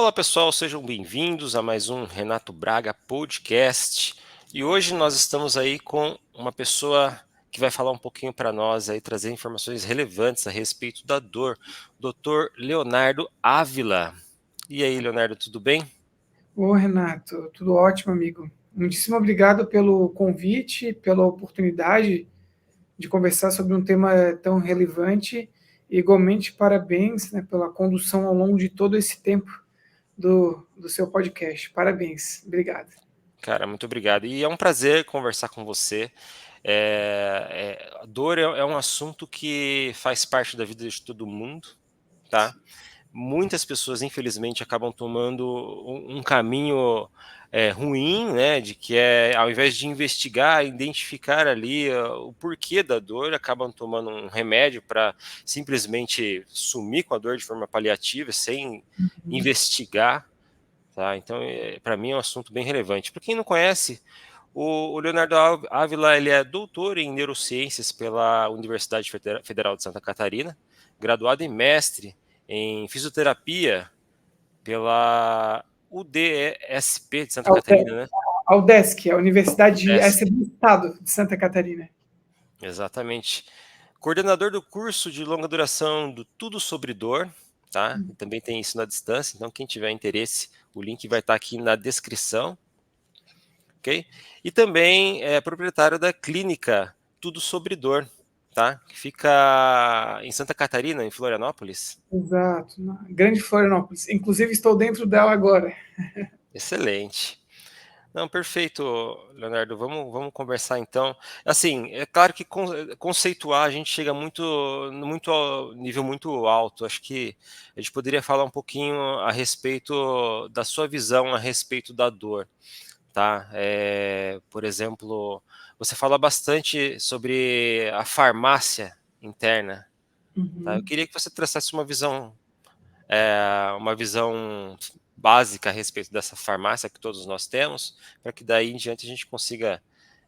Olá pessoal, sejam bem-vindos a mais um Renato Braga Podcast. E hoje nós estamos aí com uma pessoa que vai falar um pouquinho para nós aí, trazer informações relevantes a respeito da dor, Dr. Leonardo Ávila. E aí, Leonardo, tudo bem? Ô, Renato, tudo ótimo, amigo. Muitíssimo obrigado pelo convite, pela oportunidade de conversar sobre um tema tão relevante. E, igualmente, parabéns, né, pela condução ao longo de todo esse tempo do seu podcast. Parabéns, obrigado. Cara, muito obrigado. E é um prazer conversar com você. A dor é um assunto que faz parte da vida de todo mundo, tá? Muitas pessoas, infelizmente, acabam tomando um caminho ruim, né? De que ao invés de investigar, identificar ali o porquê da dor, acabam tomando um remédio para simplesmente sumir com a dor de forma paliativa, sem Uhum. investigar, tá? Então, para mim, é um assunto bem relevante. Para quem não conhece, o Leonardo Ávila, ele é doutor em neurociências pela Universidade Federal de Santa Catarina, graduado em mestre em fisioterapia pela UDESP de Santa A UDESC, Catarina, né? a UDESC, a Universidade UDESC, essa é do Estado de Santa Catarina. exatamente. Coordenador do curso de longa duração do Tudo Sobre Dor, tá? E também tem isso na distância, então quem tiver interesse, o link vai estar aqui na descrição, ok? E também é proprietário da clínica Tudo Sobre Dor, tá? Que fica em Santa Catarina, em Florianópolis. Exato, na Grande Florianópolis. Inclusive, estou dentro dela agora. Excelente. Não, perfeito, Leonardo. Vamos conversar então. Assim, é claro que conceituar a gente chega muito nível muito alto. Acho que a gente poderia falar um pouquinho a respeito da sua visão a respeito da dor, tá? Por exemplo, você fala bastante sobre a farmácia interna, tá? Eu Uhum. queria que você trouxesse uma visão básica a respeito dessa farmácia que todos nós temos, para que daí em diante a gente consiga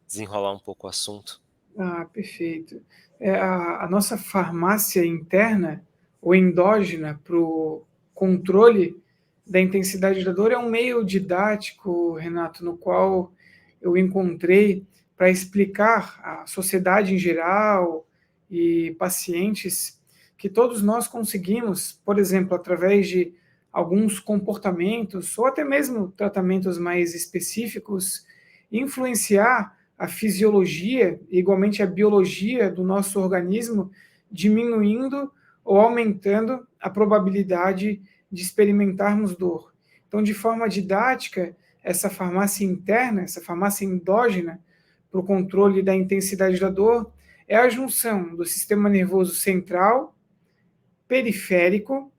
desenrolar um pouco o assunto. Ah, perfeito. A nossa farmácia interna ou endógena para o controle da intensidade da dor é um meio didático, Renato, no qual eu encontrei para explicar à sociedade em geral e pacientes que todos nós conseguimos, por exemplo, através de alguns comportamentos ou até mesmo tratamentos mais específicos, influenciar a fisiologia e igualmente a biologia do nosso organismo, diminuindo ou aumentando a probabilidade de experimentarmos dor. Então, de forma didática, essa farmácia interna, essa farmácia endógena, para o controle da intensidade da dor, é a junção do sistema nervoso central, periférico,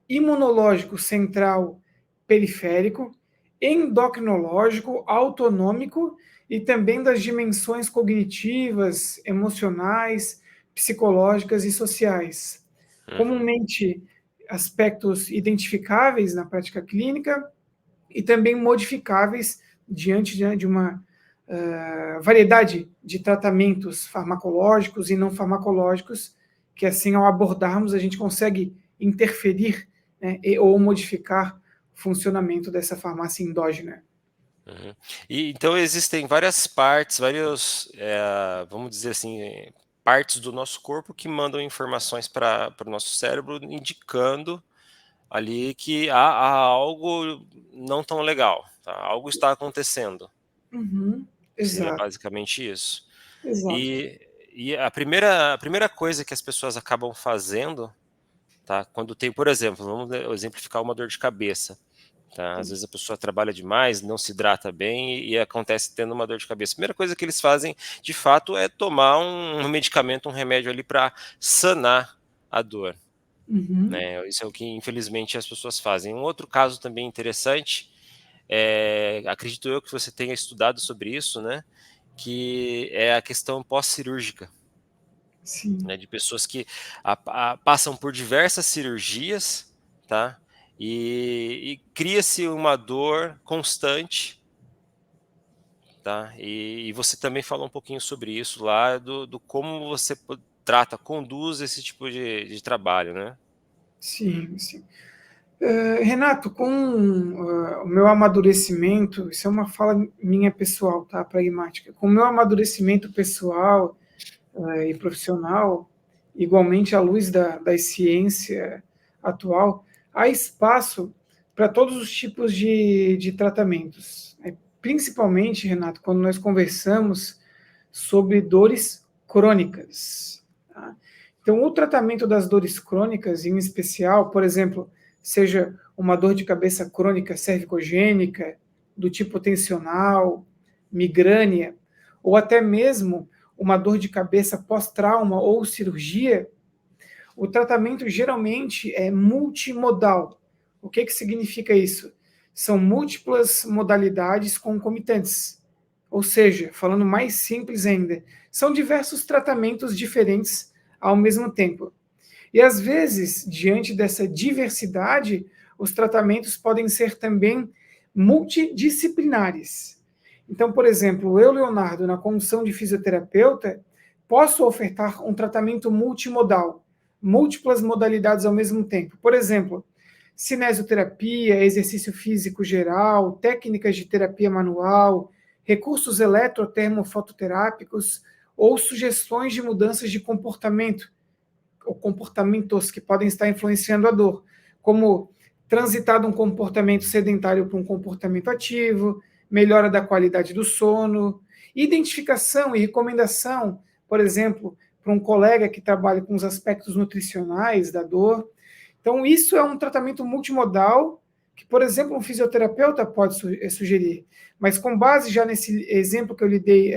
imunológico central periférico, endocrinológico, autonômico e também das dimensões cognitivas, emocionais, psicológicas e sociais. Uhum, Comumente, aspectos identificáveis na prática clínica e também modificáveis diante de uma variedade de tratamentos farmacológicos e não farmacológicos, que assim, ao abordarmos, a gente consegue interferir, né, ou modificar o funcionamento dessa farmácia endógena. uhum. E então existem várias partes, vamos dizer assim, partes do nosso corpo que mandam informações para o nosso cérebro, indicando ali que há algo não tão legal, tá? Algo está acontecendo. Uhum. Seria Exato, basicamente isso. exato. E, e a primeira coisa que as pessoas acabam fazendo, tá? Quando tem, por exemplo, vamos exemplificar uma dor de cabeça, tá? Às vezes a pessoa trabalha demais, não se hidrata bem e acontece tendo uma dor de cabeça. A primeira coisa que eles fazem, de fato, é tomar um medicamento, um remédio ali para sanar a dor, Uhum. né? Isso é o que infelizmente as pessoas fazem. Um outro caso também interessante, acredito eu que você tenha estudado sobre isso, né? Que é a questão pós-cirúrgica, Sim. né, de pessoas que passam por diversas cirurgias, tá? E cria-se uma dor constante, tá? E você também falou um pouquinho sobre isso lá, do como você trata, conduz esse tipo de trabalho, né? Sim, sim. Renato, com o meu amadurecimento, isso é uma fala minha pessoal, tá? Pragmática. Com o meu amadurecimento pessoal e profissional, igualmente à luz da ciência atual, há espaço para todos os tipos de tratamentos. Principalmente, Renato, quando nós conversamos sobre dores crônicas. Tá? Então, o tratamento das dores crônicas, em especial, por exemplo, seja uma dor de cabeça crônica cervicogênica, do tipo tensional, migrânia, ou até mesmo uma dor de cabeça pós-trauma ou cirurgia, o tratamento geralmente é multimodal. O que significa isso? São múltiplas modalidades concomitantes. Ou seja, falando mais simples ainda, são diversos tratamentos diferentes ao mesmo tempo. E às vezes, diante dessa diversidade, os tratamentos podem ser também multidisciplinares. Então, por exemplo, eu, Leonardo, na condição de fisioterapeuta, posso ofertar um tratamento multimodal, múltiplas modalidades ao mesmo tempo. Por exemplo, cinesioterapia, exercício físico geral, técnicas de terapia manual, recursos eletrotermofototerápicos ou sugestões de mudanças de comportamento, ou comportamentos que podem estar influenciando a dor, como transitar de um comportamento sedentário para um comportamento ativo, melhora da qualidade do sono, identificação e recomendação, por exemplo, para um colega que trabalha com os aspectos nutricionais da dor. Então, isso é um tratamento multimodal que, por exemplo, um fisioterapeuta pode sugerir. Mas com base já nesse exemplo que eu lhe dei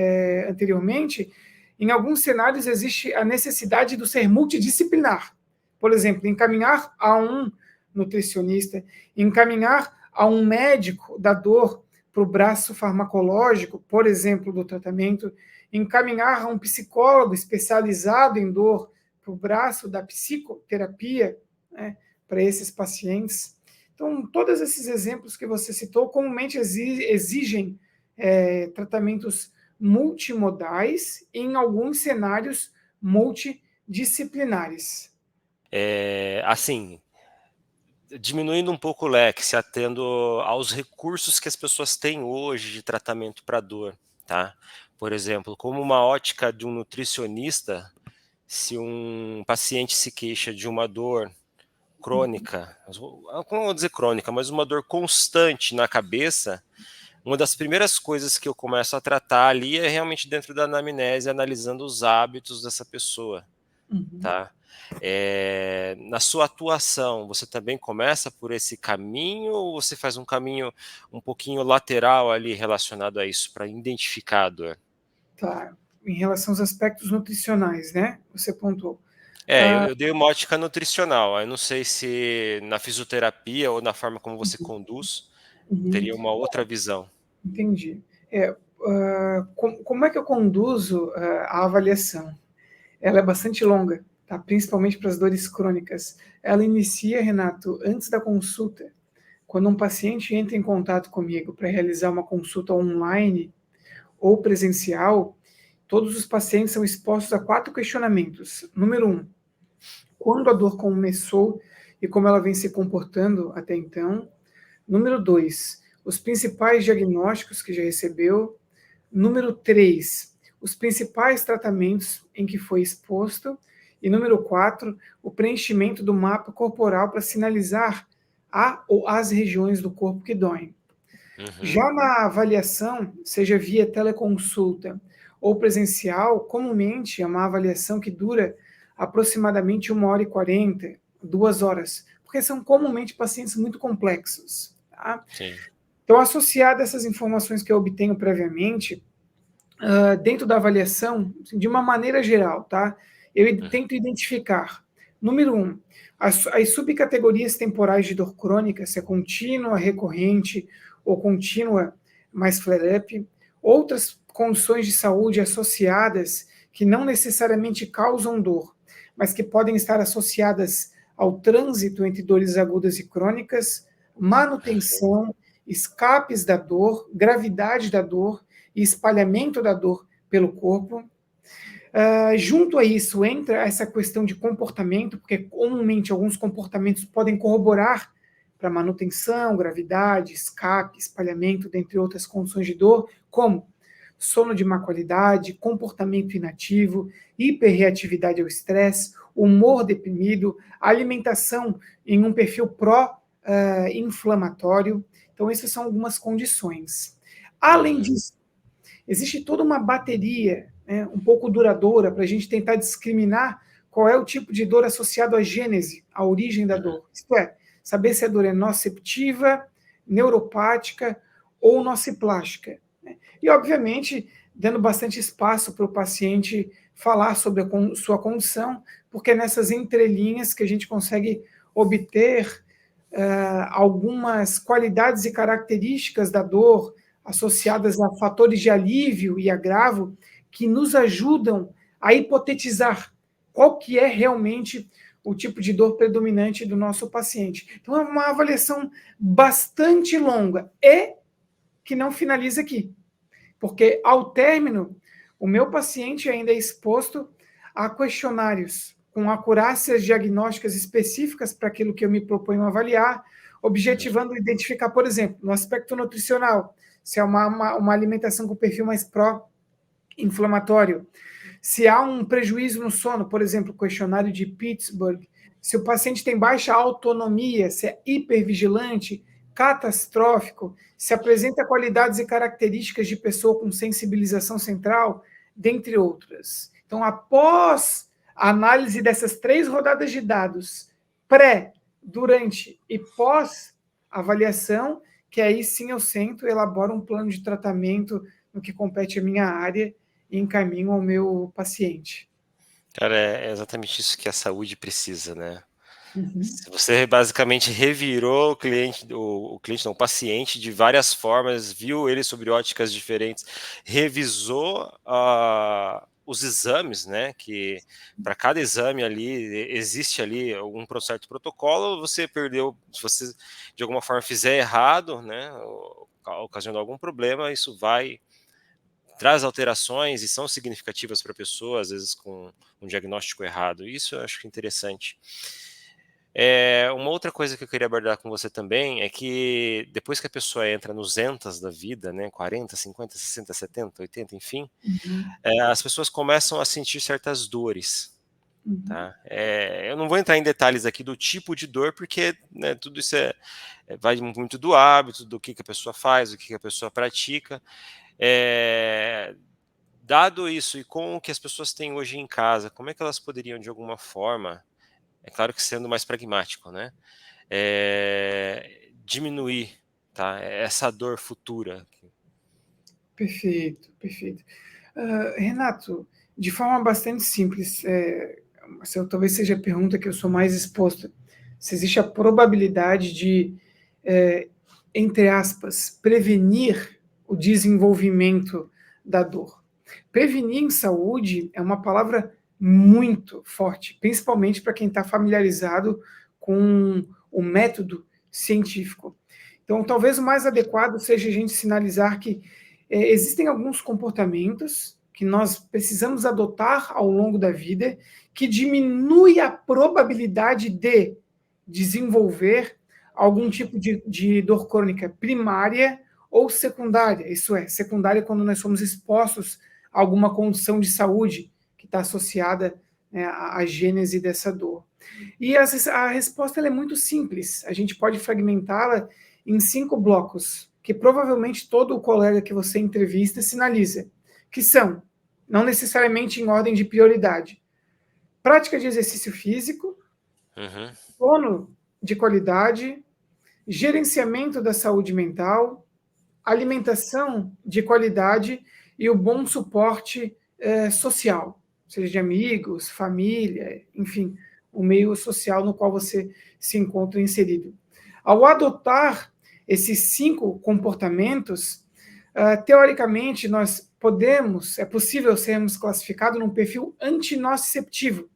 anteriormente, em alguns cenários existe a necessidade do ser multidisciplinar. Por exemplo, encaminhar a um nutricionista, encaminhar a um médico da dor para o braço farmacológico, por exemplo, do tratamento, encaminhar a um psicólogo especializado em dor para o braço da psicoterapia, né, para esses pacientes. Então, todos esses exemplos que você citou comumente exigem tratamentos multimodais e, em alguns cenários, multidisciplinares. Assim, diminuindo um pouco o leque, se atendo aos recursos que as pessoas têm hoje de tratamento para dor, tá? Por exemplo, como uma ótica de um nutricionista, se um paciente se queixa de uma dor crônica, não vou dizer crônica, mas uma dor constante na cabeça, uma das primeiras coisas que eu começo a tratar ali é realmente dentro da anamnese, analisando os hábitos dessa pessoa, tá? Na sua atuação, você também começa por esse caminho ou você faz um caminho um pouquinho lateral ali relacionado a isso, para identificar a dor? Tá. Em relação aos aspectos nutricionais, né? Você pontuou. Ah, Eu dei uma ótica nutricional, eu não sei se na fisioterapia ou na forma como você conduz, uhum, teria uma outra visão. entendi. Como é que eu conduzo a avaliação? Ela é bastante longa, tá? Principalmente para as dores crônicas. Ela inicia, Renato, antes da consulta. Quando um paciente entra em contato comigo para realizar uma consulta online ou presencial, todos os pacientes são expostos a 4 questionamentos. Número 1, quando a dor começou e como ela vem se comportando até então. Número 2, os principais diagnósticos que já recebeu. Número 3, os principais tratamentos em que foi exposto. E número 4, o preenchimento do mapa corporal para sinalizar a ou as regiões do corpo que doem. Uhum. Já na avaliação, seja via teleconsulta ou presencial, comumente é uma avaliação que dura aproximadamente 1h40, 2 horas, porque são comumente pacientes muito complexos. Tá? Sim. Então, associado a essas informações que eu obtenho previamente, dentro da avaliação, assim, de uma maneira geral, tá? Eu Uhum. tento identificar, número 1, as subcategorias temporais de dor crônica, se é contínua, recorrente ou contínua mais flare-up, outras condições de saúde associadas que não necessariamente causam dor, mas que podem estar associadas ao trânsito entre dores agudas e crônicas, manutenção, escapes da dor, gravidade da dor e espalhamento da dor pelo corpo. Junto a isso entra essa questão de comportamento, porque comumente alguns comportamentos podem corroborar para manutenção, gravidade, escape, espalhamento, dentre outras condições de dor, como sono de má qualidade, comportamento inativo, hiperreatividade ao estresse, humor deprimido, alimentação em um perfil pró-inflamatório. Então, essas são algumas condições. Além disso, existe toda uma bateria, né, um pouco duradoura, para a gente tentar discriminar qual é o tipo de dor associado à gênese, à origem da dor. Isto é, saber se a dor é nociceptiva, neuropática ou nociplástica. E, obviamente, dando bastante espaço para o paciente falar sobre a sua condição, porque é nessas entrelinhas que a gente consegue obter algumas qualidades e características da dor associadas a fatores de alívio e agravo que nos ajudam a hipotetizar qual que é realmente o tipo de dor predominante do nosso paciente. Então, é uma avaliação bastante longa e que não finaliza aqui. Porque, ao término, o meu paciente ainda é exposto a questionários com acurácias diagnósticas específicas para aquilo que eu me proponho avaliar, objetivando identificar, por exemplo, no aspecto nutricional, se é uma alimentação com perfil mais pró-inflamatório, se há um prejuízo no sono, por exemplo, o questionário de Pittsburgh, se o paciente tem baixa autonomia, se é hipervigilante, catastrófico, se apresenta qualidades e características de pessoa com sensibilização central, dentre outras. Então, após a análise dessas 3 rodadas de dados, pré, durante e pós-avaliação, que aí sim eu sento e elaboro um plano de tratamento no que compete à minha área e encaminho ao meu paciente. Cara, é exatamente isso que a saúde precisa, né? Se você basicamente revirou o cliente não, o paciente de várias formas, viu ele sobre óticas diferentes, revisou os exames, né? Que para cada exame ali existe ali algum certo protocolo. Você perdeu, se você de alguma forma fizer errado, né? Ocasionou algum problema, isso traz alterações e são significativas para a pessoa, às vezes com um diagnóstico errado. Isso eu acho interessante. Uma outra coisa que eu queria abordar com você também é que depois que a pessoa entra nos entas da vida, né, 40, 50, 60, 70, 80, enfim, as pessoas começam a sentir certas dores, tá? Eu não vou entrar em detalhes aqui do tipo de dor, porque, né, tudo isso vai muito do hábito, do que a pessoa faz, do que a pessoa pratica. Dado isso e com o que as pessoas têm hoje em casa, como é que elas poderiam, de alguma forma, é claro que sendo mais pragmático, né? Diminuir, tá? Essa dor futura. Perfeito, perfeito. Renato, de forma bastante simples, talvez seja a pergunta que eu sou mais exposta, se existe a probabilidade de, entre aspas, prevenir o desenvolvimento da dor. Prevenir em saúde é uma palavra muito forte, principalmente para quem está familiarizado com o método científico. Então, talvez o mais adequado seja a gente sinalizar que existem alguns comportamentos que nós precisamos adotar ao longo da vida que diminui a probabilidade de desenvolver algum tipo de dor crônica primária ou secundária. Isso é, secundária quando nós somos expostos a alguma condição de saúde que está associada, né, à gênese dessa dor. E a resposta é muito simples. A gente pode fragmentá-la em 5 blocos, que provavelmente todo colega que você entrevista sinaliza, que são, não necessariamente em ordem de prioridade, prática de exercício físico, sono de qualidade, gerenciamento da saúde mental, alimentação de qualidade e o bom suporte social, seja de amigos, família, enfim, o meio social no qual você se encontra inserido. Ao adotar esses 5 comportamentos, teoricamente, é possível sermos classificados num perfil antinociceptivo,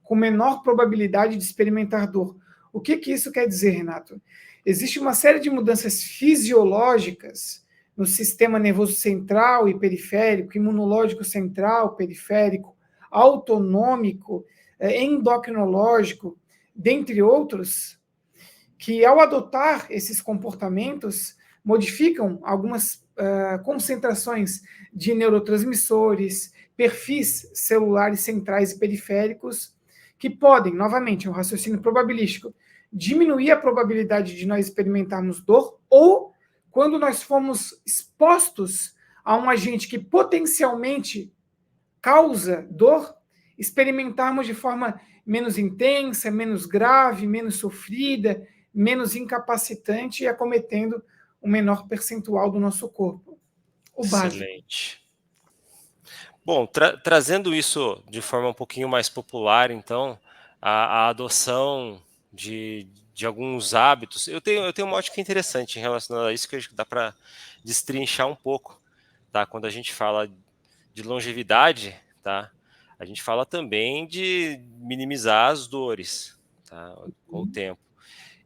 com menor probabilidade de experimentar dor. O que isso quer dizer, Renato? Existe uma série de mudanças fisiológicas no sistema nervoso central e periférico, imunológico central, periférico, autonômico, endocrinológico, dentre outros, que ao adotar esses comportamentos, modificam algumas concentrações de neurotransmissores, perfis celulares centrais e periféricos, que podem, novamente, é um raciocínio probabilístico, diminuir a probabilidade de nós experimentarmos dor, ou quando nós formos expostos a um agente que potencialmente causa dor, experimentarmos de forma menos intensa, menos grave, menos sofrida, menos incapacitante e acometendo um menor percentual do nosso corpo. O básico. Excelente. Bom, trazendo isso de forma um pouquinho mais popular, então, a adoção de alguns hábitos, eu tenho uma ótica interessante em relação a isso, que acho que dá para destrinchar um pouco, tá? Quando a gente fala de longevidade, tá? A gente fala também de minimizar as dores, tá? Com o tempo.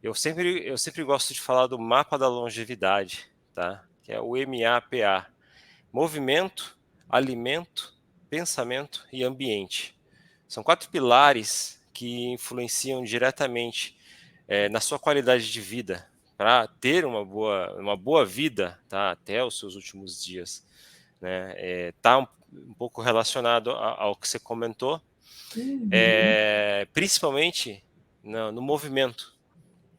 Eu sempre gosto de falar do mapa da longevidade, tá? Que é o MAPA. Movimento, alimento, pensamento e ambiente. São 4 pilares que influenciam diretamente na sua qualidade de vida, para ter uma boa vida, tá, até os seus últimos dias. Né? Tá um pouco relacionado ao que você comentou, Uhum. principalmente no movimento.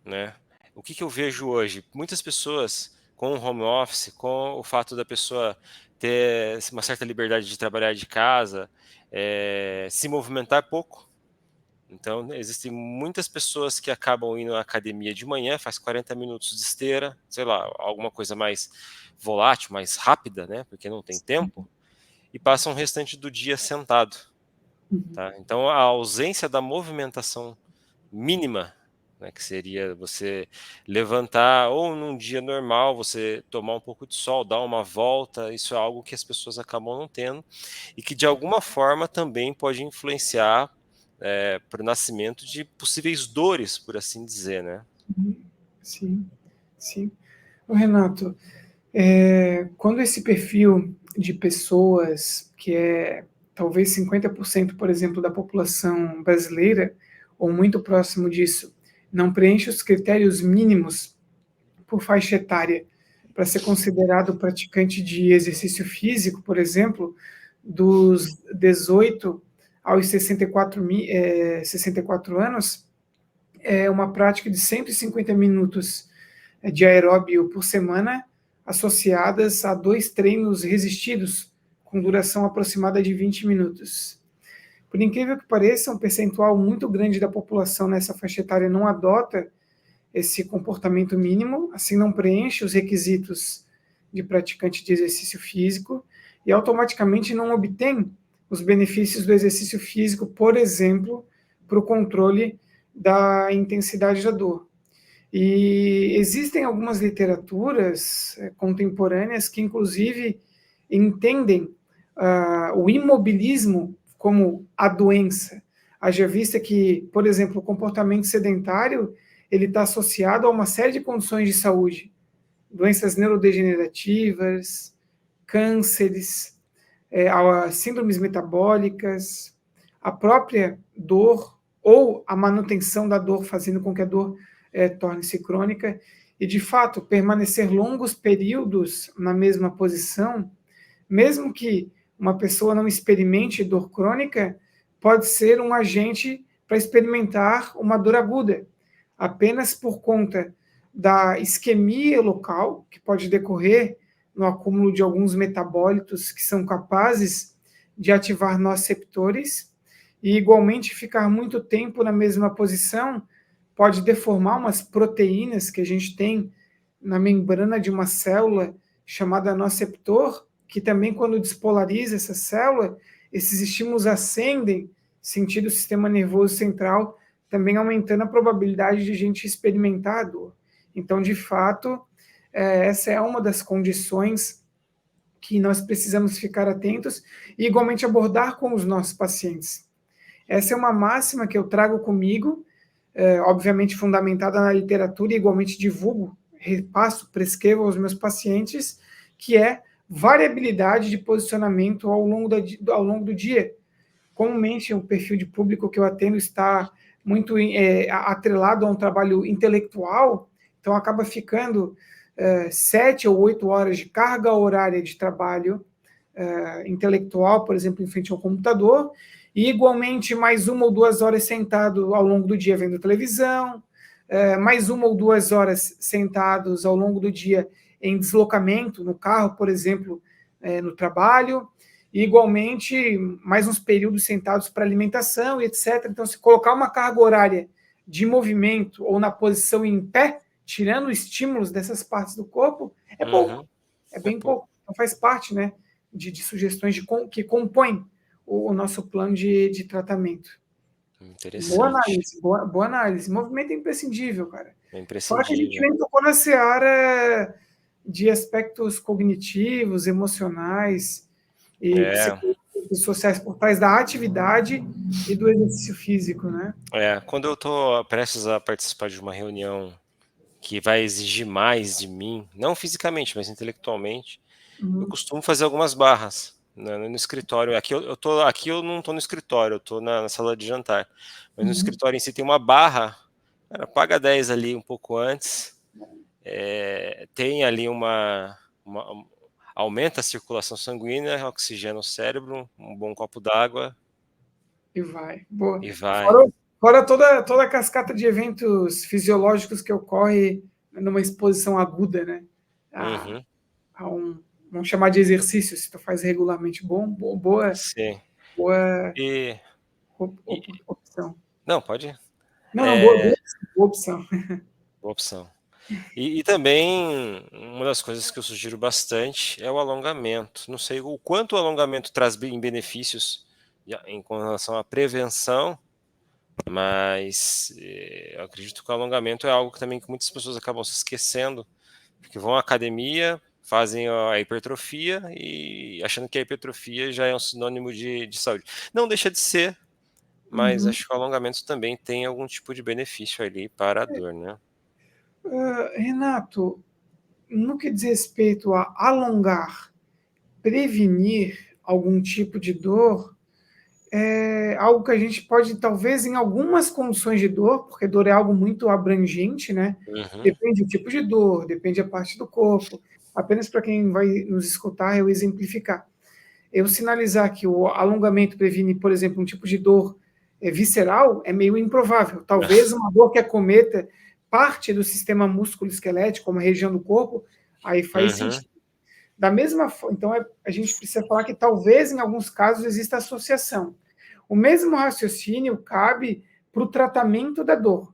Né? O que eu vejo hoje? Muitas pessoas com o home office, com o fato da pessoa ter uma certa liberdade de trabalhar de casa, se movimentar pouco. Então, existem muitas pessoas que acabam indo à academia de manhã, faz 40 minutos de esteira, sei lá, alguma coisa mais volátil, mais rápida, né? Porque não tem tempo, e passam o restante do dia sentado. Uhum. Tá? Então, a ausência da movimentação mínima, né, que seria você levantar, ou num dia normal, você tomar um pouco de sol, dar uma volta, isso é algo que as pessoas acabam não tendo, e que de alguma forma também pode influenciar para o nascimento de possíveis dores, por assim dizer, né? Sim, sim. Ô, Renato, quando esse perfil de pessoas, que é talvez 50%, por exemplo, da população brasileira, ou muito próximo disso, não preenche os critérios mínimos por faixa etária para ser considerado praticante de exercício físico, por exemplo, dos 18 aos 64 anos, é uma prática de 150 minutos de aeróbio por semana, associadas a 2 treinos resistidos, com duração aproximada de 20 minutos. Por incrível que pareça, um percentual muito grande da população nessa faixa etária não adota esse comportamento mínimo, assim não preenche os requisitos de praticante de exercício físico e automaticamente não obtém os benefícios do exercício físico, por exemplo, para o controle da intensidade da dor. E existem algumas literaturas contemporâneas que, inclusive, entendem o imobilismo como a doença. Haja vista que, por exemplo, o comportamento sedentário ele está associado a uma série de condições de saúde, doenças neurodegenerativas, cânceres, síndromes metabólicas, a própria dor ou a manutenção da dor, fazendo com que a dor torne-se crônica, e de fato permanecer longos períodos na mesma posição, mesmo que uma pessoa não experimente dor crônica, pode ser um agente para experimentar uma dor aguda, apenas por conta da isquemia local, que pode decorrer no acúmulo de alguns metabólitos que são capazes de ativar nociceptores, e igualmente ficar muito tempo na mesma posição pode deformar umas proteínas que a gente tem na membrana de uma célula chamada nociceptor, que também quando despolariza essa célula, esses estímulos ascendem sentido o sistema nervoso central, também aumentando a probabilidade de a gente experimentar a dor. Então, de fato, essa é uma das condições que nós precisamos ficar atentos e igualmente abordar com os nossos pacientes. Essa é uma máxima que eu trago comigo, obviamente fundamentada na literatura e igualmente divulgo, repasso, prescrevo aos meus pacientes, que é variabilidade de posicionamento ao longo do dia. Comumente, o perfil de público que eu atendo está muito atrelado a um trabalho intelectual, então acaba ficando 7 ou 8 horas de carga horária de trabalho intelectual, por exemplo, em frente ao computador, e igualmente mais 1 ou 2 horas sentado ao longo do dia vendo televisão, mais 1 ou 2 horas sentados ao longo do dia em deslocamento, no carro, por exemplo, no trabalho, e igualmente mais uns períodos sentados para alimentação e etc. Então, se colocar uma carga horária de movimento ou na posição em pé, tirando estímulos dessas partes do corpo, é pouco, é bem pouco. Então, faz parte, né, de sugestões que compõem o nosso plano de tratamento. Boa Interessante. análise, boa análise. Movimento é imprescindível, cara. É Fora que a gente imprescindível. nem tocou na seara de aspectos cognitivos, emocionais e É, psicológicos, sociais por trás da atividade e do exercício físico, né? quando eu tô prestes a participar de uma reunião que vai exigir mais de mim, não fisicamente, mas intelectualmente, eu Uhum, costumo fazer algumas barras no escritório. Aqui eu não tô no escritório, eu tô na sala de jantar. Mas no uhum. escritório em si tem uma barra, cara, paga 10 ali um pouco antes, tem ali uma aumenta a circulação sanguínea, oxigena o cérebro, um bom copo d'água E vai. Boa. e vai. Fora toda a cascata de eventos fisiológicos que ocorre numa exposição aguda, né? A, Uhum, a vamos chamar de exercício, se tu faz regularmente boa, sim. boa E, e opção. não, pode ir. Não, não, É, boa opção. boa opção. E também uma das coisas que eu sugiro bastante é o alongamento. Não sei o quanto o alongamento traz benefícios em com relação à prevenção, mas eu acredito que o alongamento é algo que também que muitas pessoas acabam se esquecendo, porque vão à academia, fazem a hipertrofia e achando que a hipertrofia já é um sinônimo de saúde. Não deixa de ser, mas Uhum. acho que o alongamento também tem algum tipo de benefício ali para a dor, né? Renato, no que diz respeito a alongar, prevenir algum tipo de dor, é algo que a gente pode, talvez, em algumas condições de dor, porque dor é algo muito abrangente, né? Uhum, Depende do tipo de dor, depende da parte do corpo. Apenas para quem vai nos escutar, eu exemplificar. Eu sinalizar que o alongamento previne, por exemplo, um tipo de dor visceral é meio improvável. Talvez uma dor que acometa parte do sistema músculo-esquelético, uma região do corpo, aí faz uhum, sentido. Da mesma forma, então a gente precisa falar que talvez em alguns casos exista associação. O mesmo raciocínio cabe para o tratamento da dor.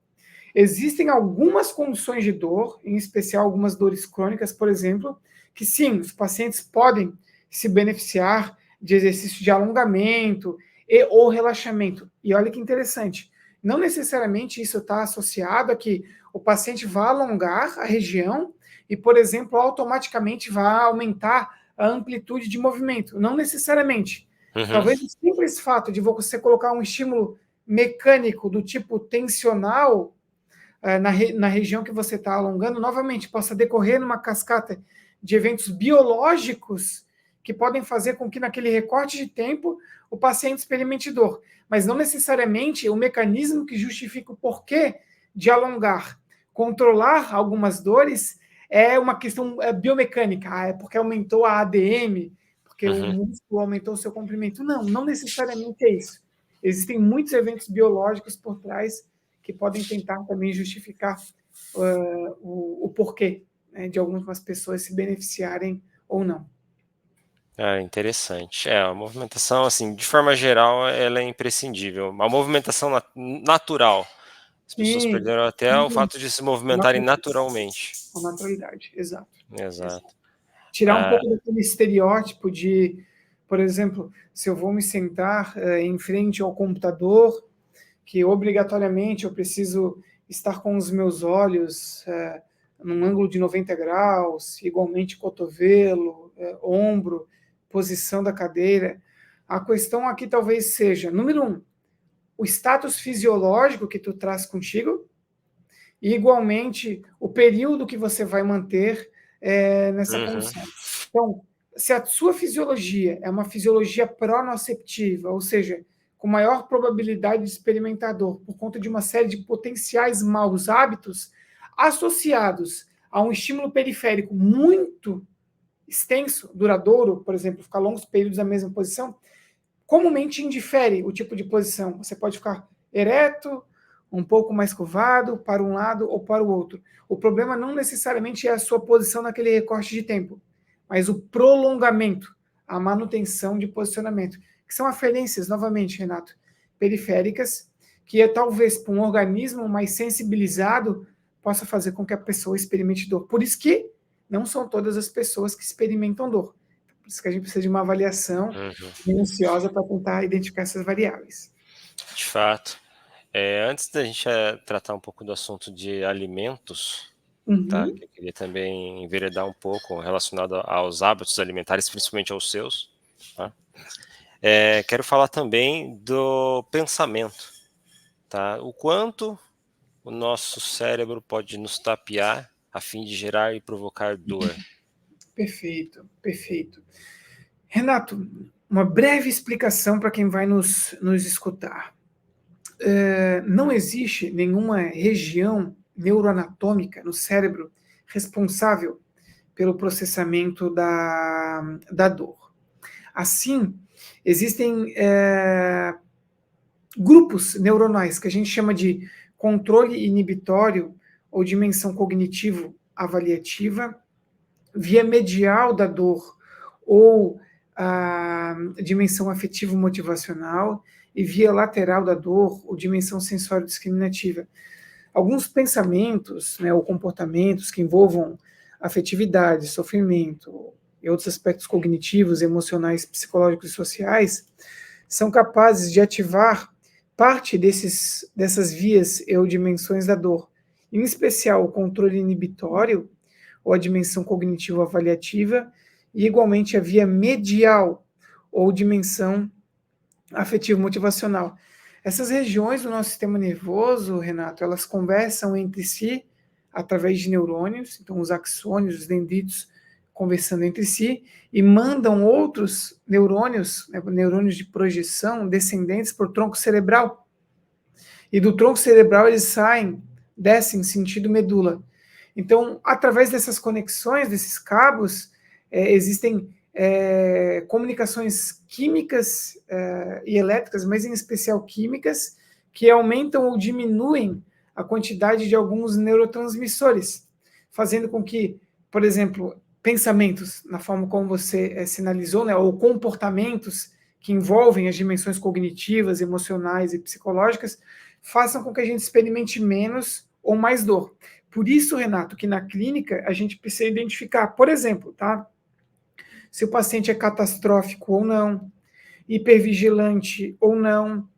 Existem algumas condições de dor, em especial algumas dores crônicas, por exemplo, que sim, os pacientes podem se beneficiar de exercício de alongamento e ou relaxamento. E olha que interessante, não necessariamente isso está associado a que o paciente vá alongar a região e, por exemplo, automaticamente vá aumentar a amplitude de movimento. Não necessariamente. uhum, Talvez o simples fato de você colocar um estímulo mecânico do tipo tensional na região que você está alongando, novamente, possa decorrer numa cascata de eventos biológicos que podem fazer com que naquele recorte de tempo o paciente experimente dor. Mas não necessariamente o mecanismo que justifica o porquê de alongar, controlar algumas dores, é uma questão biomecânica. É porque aumentou a ADM, porque o uhum. músculo aumentou o seu comprimento. Não, não necessariamente é isso. Existem muitos eventos biológicos por trás que podem tentar também justificar o porquê, né, de algumas pessoas se beneficiarem ou não. Ah, interessante. A movimentação, assim, de forma geral, ela é imprescindível. A movimentação natural. As pessoas Sim, perderam até o fato de se movimentarem naturalmente. com naturalidade, exato. Exato. Exato. Tirar um Ah, pouco daquele estereótipo de, por exemplo, se eu vou me sentar em frente ao computador, que obrigatoriamente eu preciso estar com os meus olhos num ângulo de 90 graus, igualmente cotovelo, ombro, posição da cadeira. A questão aqui talvez seja, número um, o status fisiológico que tu traz contigo, e igualmente o período que você vai manter nessa uhum, condição. Então, se a sua fisiologia é uma fisiologia pronoceptiva, ou seja, com maior probabilidade de experimentar dor, por conta de uma série de potenciais maus hábitos associados a um estímulo periférico muito extenso, duradouro, por exemplo, ficar longos períodos na mesma posição, comumente indifere o tipo de posição. Você pode ficar ereto, um pouco mais curvado, para um lado ou para o outro. O problema não necessariamente é a sua posição naquele recorte de tempo, mas o prolongamento, a manutenção de posicionamento, que são aferências, novamente, Renato, periféricas, que é talvez para um organismo mais sensibilizado possa fazer com que a pessoa experimente dor. Por isso que não são todas as pessoas que experimentam dor. Por isso que a gente precisa de uma avaliação minuciosa para tentar identificar essas variáveis. De fato. Antes da gente tratar um pouco do assunto de alimentos, tá? Que eu queria também enveredar um pouco relacionado aos hábitos alimentares, principalmente aos seus, tá? Quero falar também do pensamento, tá? O quanto o nosso cérebro pode nos tapear a fim de gerar e provocar dor. Perfeito, perfeito. Renato, uma breve explicação para quem vai nos escutar. Não existe nenhuma região neuroanatômica no cérebro responsável pelo processamento da dor. Assim, existem grupos neuronais que a gente chama de controle inibitório ou dimensão cognitivo-avaliativa, via medial da dor ou a dimensão afetivo-motivacional e via lateral da dor ou dimensão sensório-discriminativa. Alguns pensamentos, né, ou comportamentos que envolvam afetividade, sofrimento e outros aspectos cognitivos, emocionais, psicológicos e sociais são capazes de ativar parte dessas vias ou dimensões da dor, em especial o controle inibitório ou a dimensão cognitivo-avaliativa, e igualmente a via medial, ou dimensão afetivo-motivacional. Essas regiões do nosso sistema nervoso, Renato, elas conversam entre si através de neurônios, então os axônios, os dendritos conversando entre si, e mandam outros neurônios, né, neurônios de projeção, descendentes por tronco cerebral. E do tronco cerebral eles descem sentido medula. Então, através dessas conexões, desses cabos, existem comunicações químicas e elétricas, mas em especial químicas, que aumentam ou diminuem a quantidade de alguns neurotransmissores, fazendo com que, por exemplo, pensamentos, na forma como você sinalizou, né, ou comportamentos que envolvem as dimensões cognitivas, emocionais e psicológicas, façam com que a gente experimente menos ou mais dor. Por isso, Renato, que na clínica a gente precisa identificar, por exemplo, tá? Se o paciente é catastrófico ou não, hipervigilante ou não,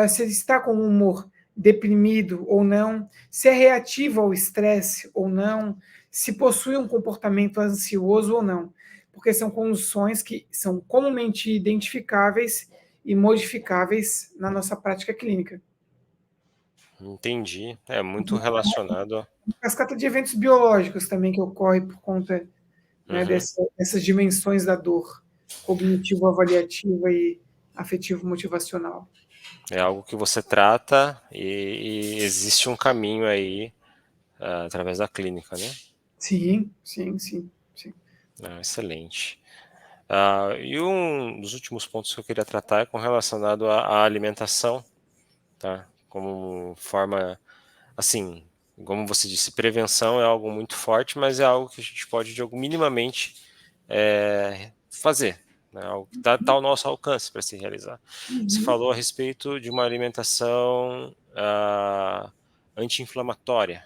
se ele está com um humor deprimido ou não, se é reativo ao estresse ou não, se possui um comportamento ansioso ou não, porque são condições que são comumente identificáveis e modificáveis na nossa prática clínica. Entendi. É muito relacionado. Cascata de eventos biológicos também que ocorre por conta, né, dessas dimensões da dor, cognitivo-avaliativa e afetivo-motivacional. É algo que você trata e existe um caminho aí através da clínica, né? Sim, sim, sim, sim. Excelente. E um dos últimos pontos que eu queria tratar é com relacionado à alimentação, tá? Como forma, assim, como você disse, prevenção é algo muito forte, mas é algo que a gente pode, minimamente, fazer, né? Algo que está ao nosso alcance para se realizar. Você falou a respeito de uma alimentação anti-inflamatória.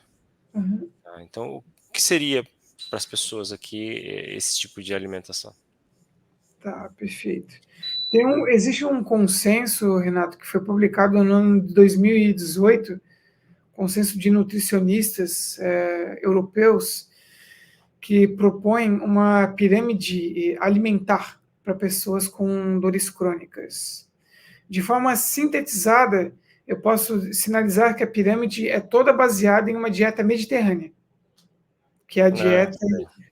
Tá? Então, o que seria para as pessoas aqui esse tipo de alimentação? Tá, perfeito. Existe um consenso, Renato, que foi publicado no ano de 2018, consenso de nutricionistas europeus, que propõe uma pirâmide alimentar para pessoas com dores crônicas. De forma sintetizada, eu posso sinalizar que a pirâmide é toda baseada em uma dieta mediterrânea, que é a dieta,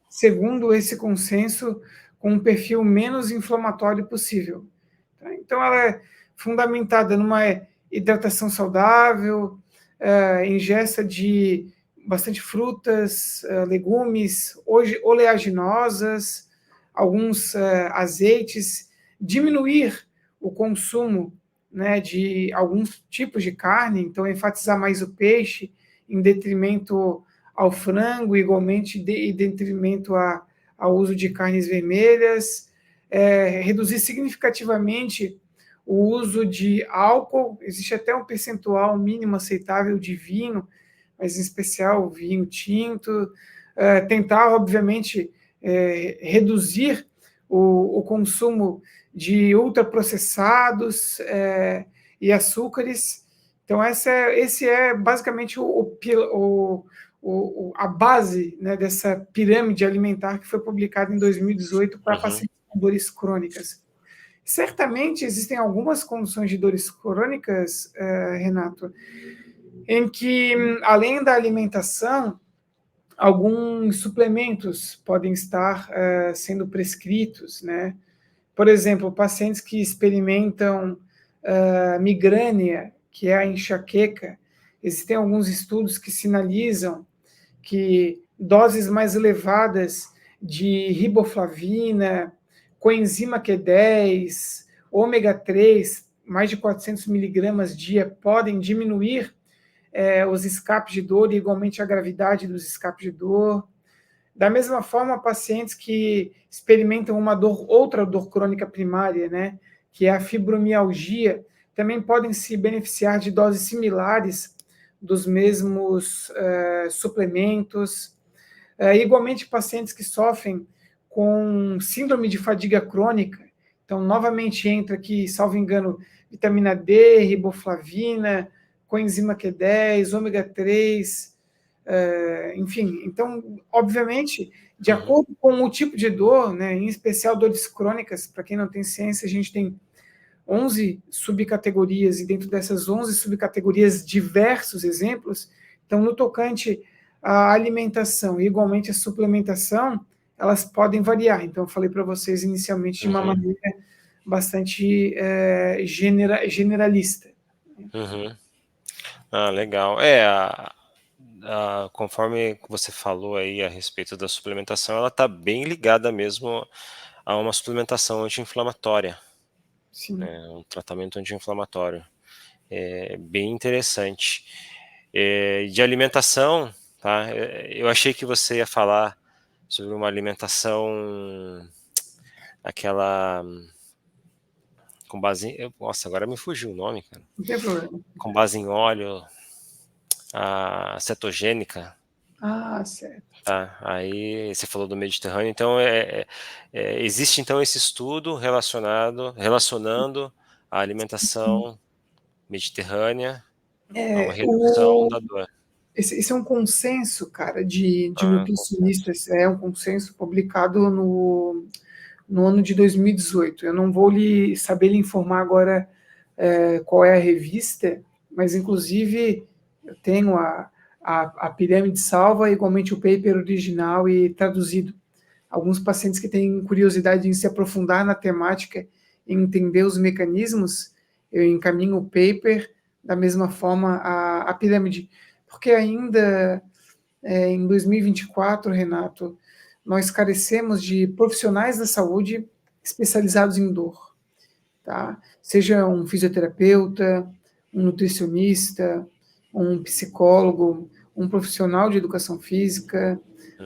segundo esse consenso, com um perfil menos inflamatório possível. Então, ela fundamentada numa hidratação saudável, ingesta de bastante frutas, legumes, oleaginosas, alguns azeites, diminuir o consumo, né, de alguns tipos de carne, então enfatizar mais o peixe em detrimento ao frango, igualmente em detrimento ao uso de carnes vermelhas, reduzir significativamente o uso de álcool, existe até um percentual mínimo aceitável de vinho, mas em especial o vinho tinto, tentar, obviamente, reduzir o consumo de ultraprocessados e açúcares. Então, esse é basicamente a base, né, dessa pirâmide alimentar que foi publicada em 2018 para Uhum. pacientes com dores crônicas. Certamente existem algumas condições de dores crônicas, Renato, em que, além da alimentação, alguns suplementos podem estar sendo prescritos, né? Por exemplo, pacientes que experimentam migrânia, que é a enxaqueca, existem alguns estudos que sinalizam que doses mais elevadas de riboflavina, coenzima Q10, ômega 3, mais de 400 miligramas dia, podem diminuir os escapes de dor e igualmente a gravidade dos escapes de dor. Da mesma forma, pacientes que experimentam outra dor crônica primária, né, que é a fibromialgia, também podem se beneficiar de doses similares dos mesmos suplementos. Igualmente, pacientes que sofrem com síndrome de fadiga crônica, então, novamente entra aqui, salvo engano, vitamina D, riboflavina, coenzima Q10, ômega 3, enfim. Então, obviamente, de Uhum. acordo com o tipo de dor, né, em especial dores crônicas, para quem não tem ciência, a gente tem 11 subcategorias, e dentro dessas 11 subcategorias, diversos exemplos. Então, no tocante à alimentação e igualmente à suplementação, elas podem variar. Então, eu falei para vocês inicialmente de uma Uhum. maneira bastante generalista. Uhum. Ah, legal. Conforme você falou aí a respeito da suplementação, ela está bem ligada mesmo a uma suplementação anti-inflamatória, Sim. né, um tratamento anti-inflamatório. É bem interessante. De alimentação, tá? Eu achei que você ia falar sobre uma alimentação, aquela com base em, nossa, agora me fugiu o nome, cara. Não tem problema. Com base em óleo, a cetogênica. Ah, certo. Tá, aí você falou do Mediterrâneo, então existe então esse estudo relacionando a alimentação mediterrânea a uma É, redução da dor. esse é um consenso, cara, de Consenso. nutricionistas, é um consenso publicado no ano de 2018. Eu não vou saber lhe informar agora qual é a revista, mas inclusive eu tenho a pirâmide salva, igualmente o paper original e traduzido. Alguns pacientes que têm curiosidade em se aprofundar na temática e entender os mecanismos, eu encaminho o paper, da mesma forma a pirâmide, porque ainda em 2024, Renato, nós carecemos de profissionais da saúde especializados em dor, tá? Seja um fisioterapeuta, um nutricionista, um psicólogo, um profissional de educação física,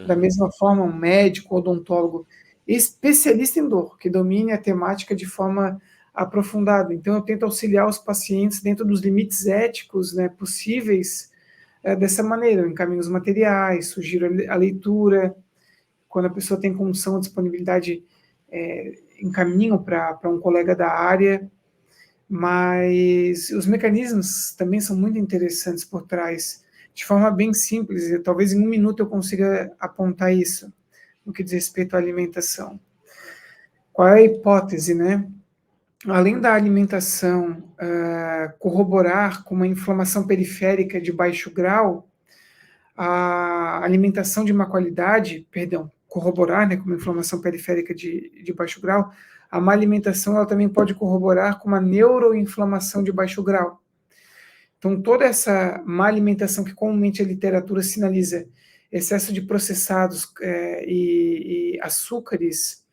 da Uhum, mesma forma um médico, odontólogo, especialista em dor, que domine a temática de forma aprofundada. Então, eu tento auxiliar os pacientes dentro dos limites éticos, né, possíveis dessa maneira. Eu encaminho os materiais, sugiro a leitura, quando a pessoa tem condição, disponibilidade, encaminho para um colega da área, mas os mecanismos também são muito interessantes por trás, de forma bem simples, e talvez em um minuto eu consiga apontar isso, no que diz respeito à alimentação. Qual é a hipótese, né? Além da alimentação corroborar com uma inflamação periférica de baixo grau, a alimentação de má qualidade, perdão, corroborar, né, com uma inflamação periférica de baixo grau, a má alimentação ela também pode corroborar com uma neuroinflamação de baixo grau. Então, toda essa má alimentação que comumente a literatura sinaliza excesso de processados e açúcares,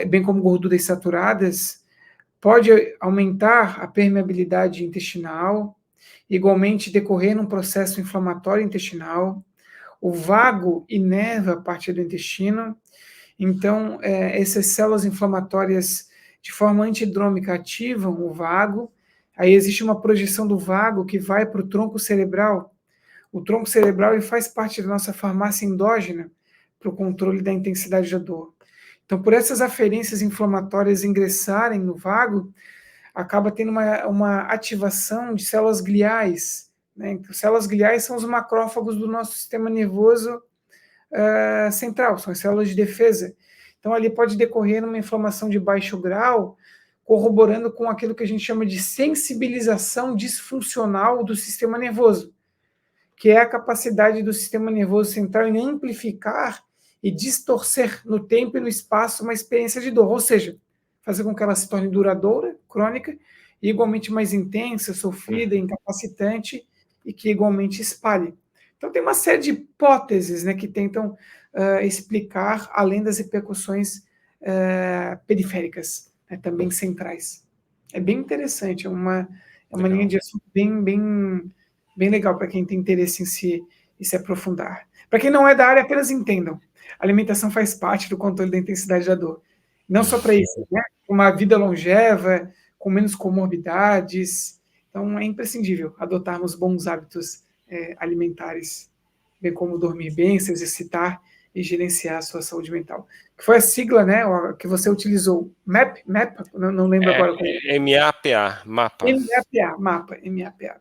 bem como gorduras saturadas, pode aumentar a permeabilidade intestinal, igualmente decorrer num processo inflamatório intestinal. O vago inerva a parte do intestino, então essas células inflamatórias de forma antidrômica ativam o vago, aí existe uma projeção do vago que vai para o tronco cerebral. O tronco cerebral ele faz parte da nossa farmácia endógena para o controle da intensidade da dor. Então, por essas aferências inflamatórias ingressarem no vago, acaba tendo uma ativação de células gliais, né? Então, células gliais são os macrófagos do nosso sistema nervoso central, são as células de defesa. Então, ali pode decorrer uma inflamação de baixo grau, corroborando com aquilo que a gente chama de sensibilização disfuncional do sistema nervoso, que é a capacidade do sistema nervoso central em amplificar e distorcer no tempo e no espaço uma experiência de dor, ou seja, fazer com que ela se torne duradoura, crônica, e igualmente mais intensa, sofrida, incapacitante, e que igualmente espalhe. Então tem uma série de hipóteses, né, que tentam explicar, além das repercussões periféricas, né, também centrais. É bem interessante, é uma linha de assunto bem legal para quem tem interesse em se aprofundar. Para quem não é da área, apenas entendam. A alimentação faz parte do controle da intensidade da dor. Não só para isso, né? Uma vida longeva, com menos comorbidades. Então, é imprescindível adotarmos bons hábitos alimentares, bem como dormir bem, se exercitar e gerenciar a sua saúde mental. Que foi a sigla, né, que você utilizou, MAP, não lembro agora. MAPA, MAPA. MAPA,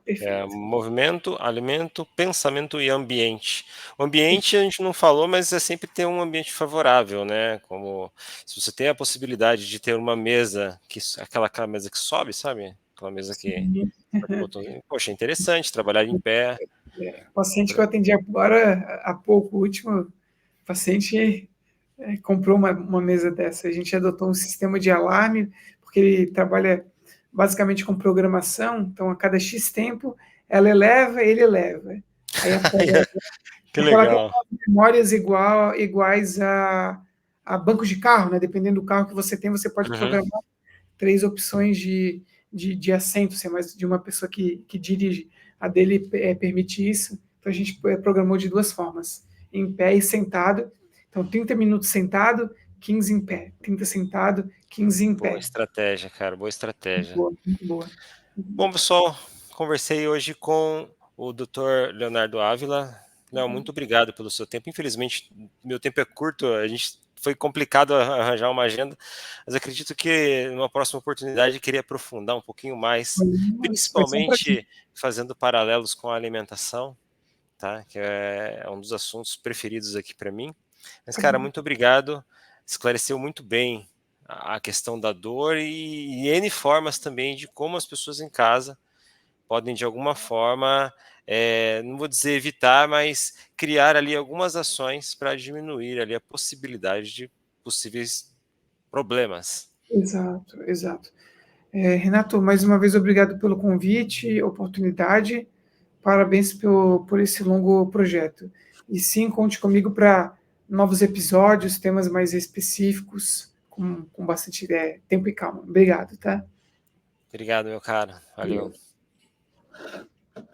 perfeito. Movimento, alimento, pensamento e ambiente. O ambiente a gente não falou, mas é sempre ter um ambiente favorável, né? Como se você tem a possibilidade de ter uma mesa, aquela mesa que sobe, sabe? Aquela mesa que... Poxa, é interessante trabalhar em pé. O paciente que eu atendi agora, há pouco, o último paciente comprou uma mesa dessa. A gente adotou um sistema de alarme, porque ele trabalha basicamente com programação, então a cada X tempo ela eleva, ele eleva. Aí que legal. Ela tem memórias iguais a bancos de carro, né? Dependendo do carro que você tem, você pode programar 3 opções de assento, se é mais de uma pessoa que dirige. A dele permite isso, então a gente programou de 2 formas, em pé e sentado. Então, 30 minutos sentado, 15 em pé. 30 sentado, 15 em pé. Boa estratégia, cara, boa estratégia. Muito boa. Bom, pessoal, conversei hoje com o Dr. Leonardo Ávila. Léo, muito obrigado pelo seu tempo. Infelizmente, meu tempo é curto, foi complicado arranjar uma agenda, mas acredito que numa próxima oportunidade eu queria aprofundar um pouquinho mais, principalmente fazendo paralelos com a alimentação, tá? Que é um dos assuntos preferidos aqui para mim. Mas, cara, muito obrigado. Esclareceu muito bem a questão da dor e N formas também de como as pessoas em casa podem, de alguma forma, não vou dizer evitar, mas criar ali algumas ações para diminuir ali a possibilidade de possíveis problemas. Exato. Renato, mais uma vez, obrigado pelo convite, oportunidade. Parabéns por esse longo projeto. E sim, conte comigo para novos episódios, temas mais específicos, com bastante tempo e calma. Obrigado, tá? Obrigado, meu caro. Valeu.